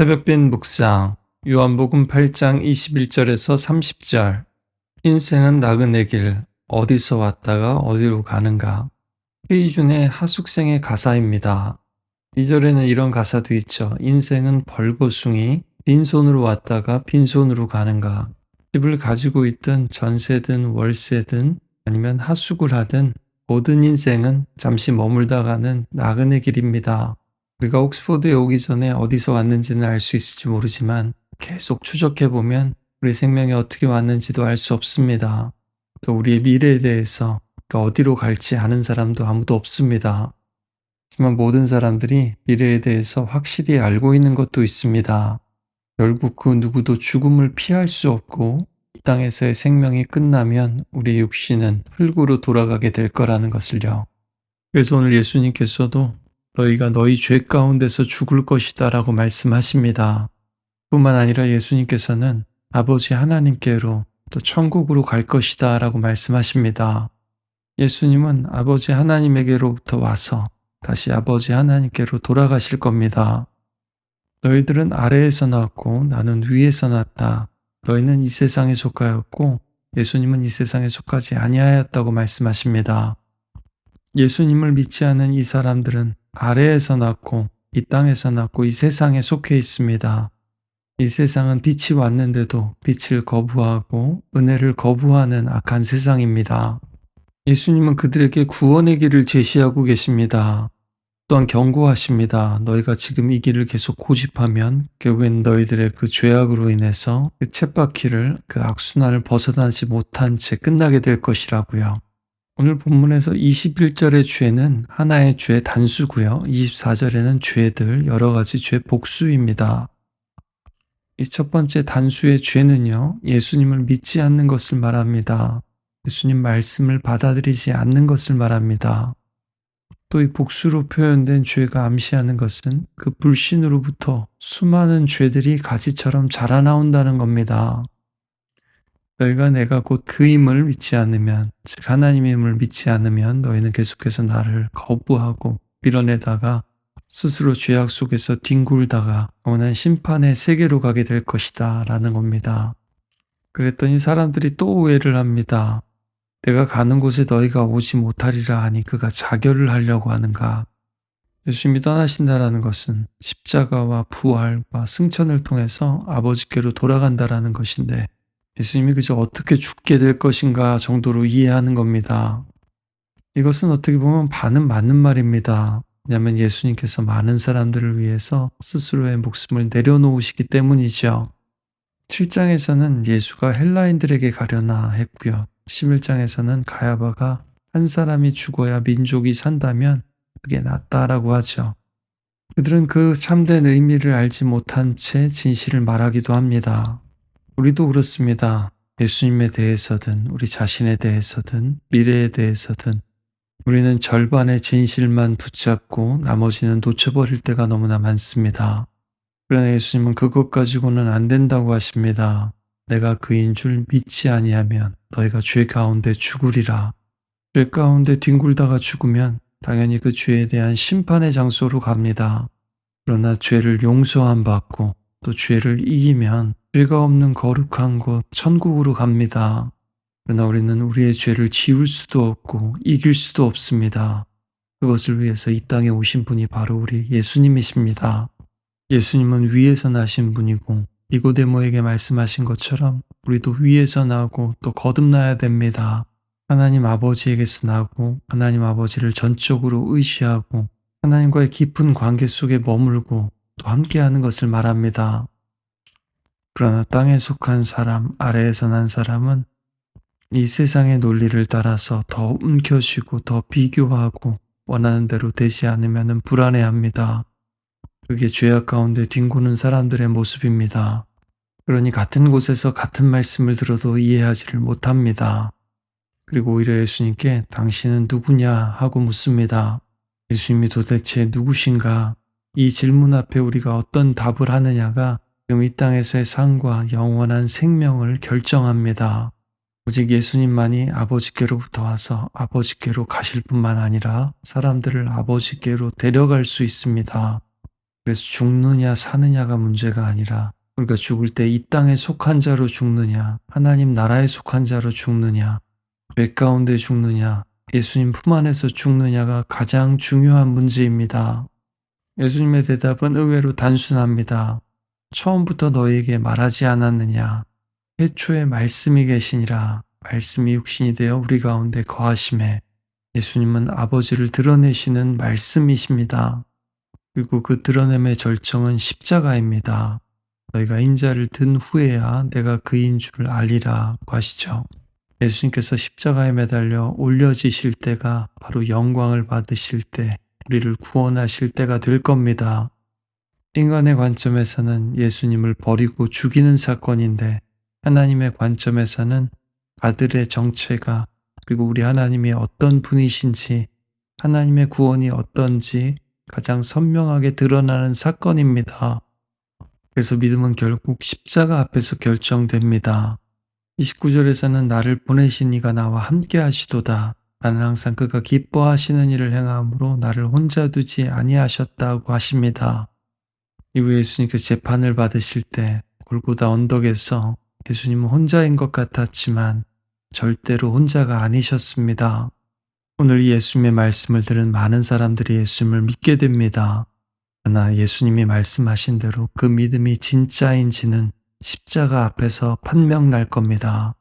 새벽빛 묵상 요한복음 8장 21절에서 30절. 인생은 나그네 길 어디서 왔다가 어디로 가는가. 페이준의 하숙생의 가사입니다. 2절에는 이런 가사도 있죠. 인생은 벌거숭이 빈손으로 왔다가 빈손으로 가는가. 집을 가지고 있든 전세든 월세든 아니면 하숙을 하든 모든 인생은 잠시 머물다 가는 나그네 길입니다. 우리가 옥스퍼드에 오기 전에 어디서 왔는지는 알 수 있을지 모르지만 계속 추적해보면 우리 생명이 어떻게 왔는지도 알 수 없습니다. 또 우리의 미래에 대해서 어디로 갈지 아는 사람도 아무도 없습니다. 하지만 모든 사람들이 미래에 대해서 확실히 알고 있는 것도 있습니다. 결국 그 누구도 죽음을 피할 수 없고 이 땅에서의 생명이 끝나면 우리 육신은 흙으로 돌아가게 될 거라는 것을요. 그래서 오늘 예수님께서도 너희가 너희 죄 가운데서 죽을 것이다 라고 말씀하십니다. 뿐만 아니라 예수님께서는 아버지 하나님께로 또 천국으로 갈 것이다 라고 말씀하십니다. 예수님은 아버지 하나님에게로부터 와서 다시 아버지 하나님께로 돌아가실 겁니다. 너희들은 아래에서 나왔고 나는 위에서 났다. 너희는 이 세상에 속하였고 예수님은 이 세상에 속하지 아니하였다고 말씀하십니다. 예수님을 믿지 않은 이 사람들은 아래에서 났고 이 땅에서 났고 이 세상에 속해 있습니다. 이 세상은 빛이 왔는데도 빛을 거부하고 은혜를 거부하는 악한 세상입니다. 예수님은 그들에게 구원의 길을 제시하고 계십니다. 또한 경고하십니다. 너희가 지금 이 길을 계속 고집하면 결국엔 너희들의 그 죄악으로 인해서 그 쳇바퀴를 그 악순환을 벗어나지 못한 채 끝나게 될 것이라고요. 오늘 본문에서 21절의 죄는 하나의 죄 단수고요. 24절에는 죄들 여러 가지 죄 복수입니다. 이 첫 번째 단수의 죄는요. 예수님을 믿지 않는 것을 말합니다. 예수님 말씀을 받아들이지 않는 것을 말합니다. 또 이 복수로 표현된 죄가 암시하는 것은 그 불신으로부터 수많은 죄들이 가지처럼 자라나온다는 겁니다. 너희가 내가 곧 그임을 믿지 않으면, 즉 하나님의 힘을 믿지 않으면 너희는 계속해서 나를 거부하고 밀어내다가 스스로 죄악 속에서 뒹굴다가 영원한 심판의 세계로 가게 될 것이다 라는 겁니다. 그랬더니 사람들이 또 오해를 합니다. 내가 가는 곳에 너희가 오지 못하리라 하니 그가 자결을 하려고 하는가. 예수님이 떠나신다라는 것은 십자가와 부활과 승천을 통해서 아버지께로 돌아간다라는 것인데 예수님이 그저 어떻게 죽게 될 것인가 정도로 이해하는 겁니다. 이것은 어떻게 보면 반은 맞는 말입니다. 왜냐하면 예수님께서 많은 사람들을 위해서 스스로의 목숨을 내려놓으시기 때문이죠. 7장에서는 예수가 헬라인들에게 가려나 했고요. 11장에서는 가야바가 한 사람이 죽어야 민족이 산다면 그게 낫다라고 하죠. 그들은 그 참된 의미를 알지 못한 채 진실을 말하기도 합니다. 우리도 그렇습니다. 예수님에 대해서든 우리 자신에 대해서든 미래에 대해서든 우리는 절반의 진실만 붙잡고 나머지는 놓쳐버릴 때가 너무나 많습니다. 그러나 예수님은 그것 가지고는 안 된다고 하십니다. 내가 그인 줄 믿지 아니하면 너희가 죄 가운데 죽으리라. 죄 가운데 뒹굴다가 죽으면 당연히 그 죄에 대한 심판의 장소로 갑니다. 그러나 죄를 용서함 받고 또 죄를 이기면 죄가 없는 거룩한 곳 천국으로 갑니다. 그러나 우리는 우리의 죄를 지울 수도 없고 이길 수도 없습니다. 그것을 위해서 이 땅에 오신 분이 바로 우리 예수님이십니다. 예수님은 위에서 나신 분이고 니고데모에게 말씀하신 것처럼 우리도 위에서 나고 또 거듭나야 됩니다. 하나님 아버지에게서 나고 하나님 아버지를 전적으로 의지하고 하나님과의 깊은 관계 속에 머물고 또 함께하는 것을 말합니다. 그러나 땅에 속한 사람, 아래에서 난 사람은 이 세상의 논리를 따라서 더 움켜쥐고 더 비교하고 원하는 대로 되지 않으면 불안해합니다. 그게 죄악 가운데 뒹구는 사람들의 모습입니다. 그러니 같은 곳에서 같은 말씀을 들어도 이해하지를 못합니다. 그리고 오히려 예수님께 당신은 누구냐 하고 묻습니다. 예수님이 도대체 누구신가? 이 질문 앞에 우리가 어떤 답을 하느냐가 지금 이 땅에서의 삶과 영원한 생명을 결정합니다. 오직 예수님만이 아버지께로부터 와서 아버지께로 가실 뿐만 아니라 사람들을 아버지께로 데려갈 수 있습니다. 그래서 죽느냐 사느냐가 문제가 아니라 우리가 죽을 때 이 땅에 속한 자로 죽느냐 하나님 나라에 속한 자로 죽느냐 죄 가운데 죽느냐 예수님 품 안에서 죽느냐가 가장 중요한 문제입니다. 예수님의 대답은 의외로 단순합니다. 처음부터 너희에게 말하지 않았느냐 태초에 말씀이 계시니라 말씀이 육신이 되어 우리 가운데 거하심에 예수님은 아버지를 드러내시는 말씀이십니다. 그리고 그 드러냄의 절정은 십자가입니다. 너희가 인자를 든 후에야 내가 그인 줄 알리라고 하시죠. 예수님께서 십자가에 매달려 올려지실 때가 바로 영광을 받으실 때, 우리를 구원하실 때가 될 겁니다. 인간의 관점에서는 예수님을 버리고 죽이는 사건인데, 하나님의 관점에서는 아들의 정체가, 그리고 우리 하나님이 어떤 분이신지, 하나님의 구원이 어떤지 가장 선명하게 드러나는 사건입니다. 그래서 믿음은 결국 십자가 앞에서 결정됩니다. 29절에서는 나를 보내신 이가 나와 함께 하시도다. 나는 항상 그가 기뻐하시는 일을 행함으로 나를 혼자 두지 아니하셨다고 하십니다. 이후 예수님께서 재판을 받으실 때 골고다 언덕에서 예수님은 혼자인 것 같았지만 절대로 혼자가 아니셨습니다. 오늘 예수님의 말씀을 들은 많은 사람들이 예수님을 믿게 됩니다. 그러나 예수님이 말씀하신 대로 그 믿음이 진짜인지는 십자가 앞에서 판명 날 겁니다.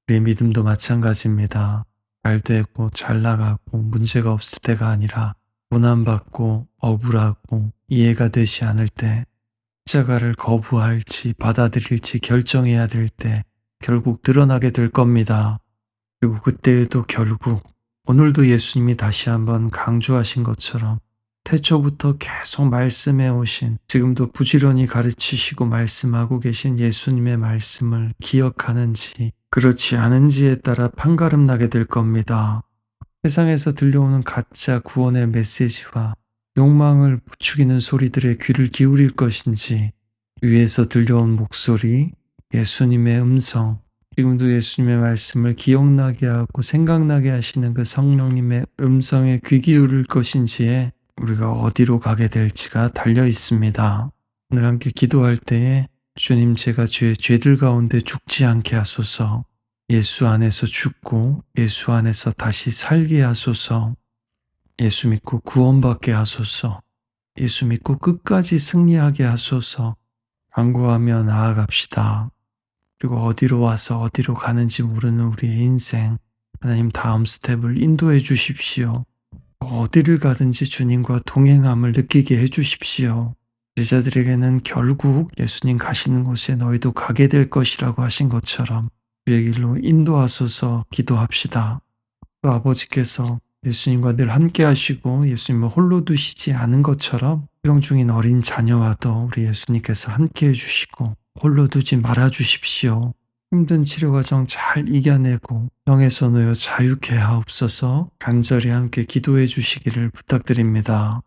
우리의 믿음도 마찬가지입니다. 잘 되고 잘 나가고 문제가 없을 때가 아니라 고난받고 억울하고 이해가 되지 않을 때 십자가를 거부할지 받아들일지 결정해야 될 때 결국 드러나게 될 겁니다. 그리고 그때에도 결국 오늘도 예수님이 다시 한번 강조하신 것처럼 태초부터 계속 말씀해 오신, 지금도 부지런히 가르치시고 말씀하고 계신 예수님의 말씀을 기억하는지 그렇지 않은지에 따라 판가름 나게 될 겁니다. 세상에서 들려오는 가짜 구원의 메시지와 욕망을 부추기는 소리들의 귀를 기울일 것인지, 위에서 들려온 목소리, 예수님의 음성, 지금도 예수님의 말씀을 기억나게 하고 생각나게 하시는 그 성령님의 음성에 귀 기울일 것인지에 우리가 어디로 가게 될지가 달려 있습니다. 오늘 함께 기도할 때에 주님, 제가 죄들 가운데 죽지 않게 하소서, 예수 안에서 죽고 예수 안에서 다시 살게 하소서, 예수 믿고 구원받게 하소서, 예수 믿고 끝까지 승리하게 하소서 간구하며 나아갑시다. 그리고 어디로 와서 어디로 가는지 모르는 우리의 인생, 하나님 다음 스텝을 인도해 주십시오. 어디를 가든지 주님과 동행함을 느끼게 해주십시오. 제자들에게는 결국 예수님 가시는 곳에 너희도 가게 될 것이라고 하신 것처럼 주의 길로 인도하소서 기도합시다. 또 아버지께서 예수님과 늘 함께 하시고 예수님을 홀로 두시지 않은 것처럼 수령 중인 어린 자녀와도 우리 예수님께서 함께 해주시고 홀로 두지 말아 주십시오. 힘든 치료 과정 잘 이겨내고 병에서 놓여 자유케 하옵소서. 간절히 함께 기도해 주시기를 부탁드립니다.